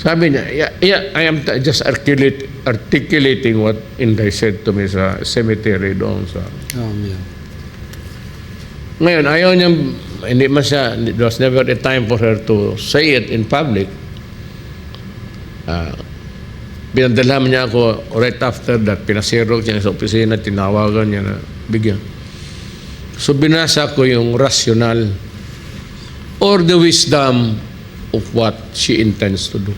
Sabi niya, I am just articulating what Inday said to me sa cemetery doon sa... Yeah. Ngayon, ayaw niya, hindi man siya, there was never a time for her to say it in public. Pinadalhan niya ako right after that, pinasirok niya sa opisina, tinawagan niya na bigyan. So binasa ko yung rational or the wisdom of what she intends to do.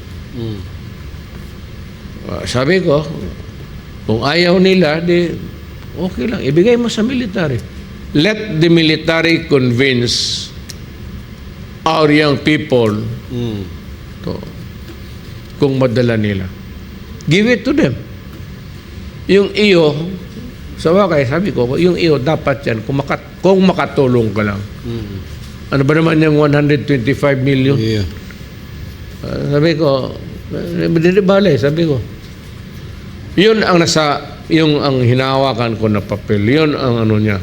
Sabi ko, kung ayaw nila, di okay lang, ibigay mo sa military. Let the military convince our young people to, kung madala nila. Give it to them. Yung iyo, sa wakay, sabi ko, yung iyo dapat yan, kung makatulong ka lang. Ano ba naman yung 125 million? Yeah. Sabi ko, bale, sabi ko. Yun ang yung ang hinawakan ko na papel. Yun ang ano niya.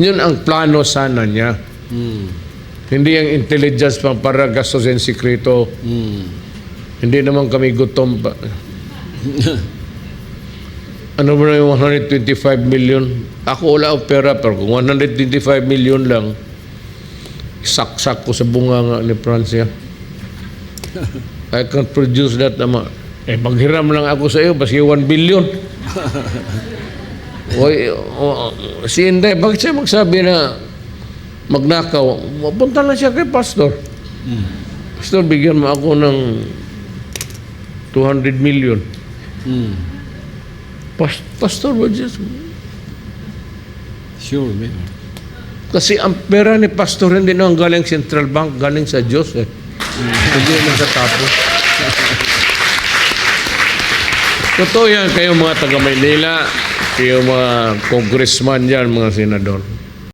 Yun ang plano sana niya. Hindi ang intelligence pang para gastusin sikreto. Hindi naman kami gutom pa. Ano ba na yung 125 million? Ako wala akong pera, pero kung 125 million lang, saksak ko sa bunganga ni Francia. I can produce that amount. Maghiram lang ako sa iyo, basi 1 billion. Si Inday, bakit siya magsabi na magnakaw? Punta lang siya kay Pastor. Pastor, bigyan mo ako ng 200 million. Pastor, just... Sure, man. Kasi ang pera ni Pastor hindi naman galing Central Bank, galing sa Diyos eh. Hindi naman sa tapos. Totoo yan kayo mga taga Maynila, kayo mga congressman dyan, mga senador.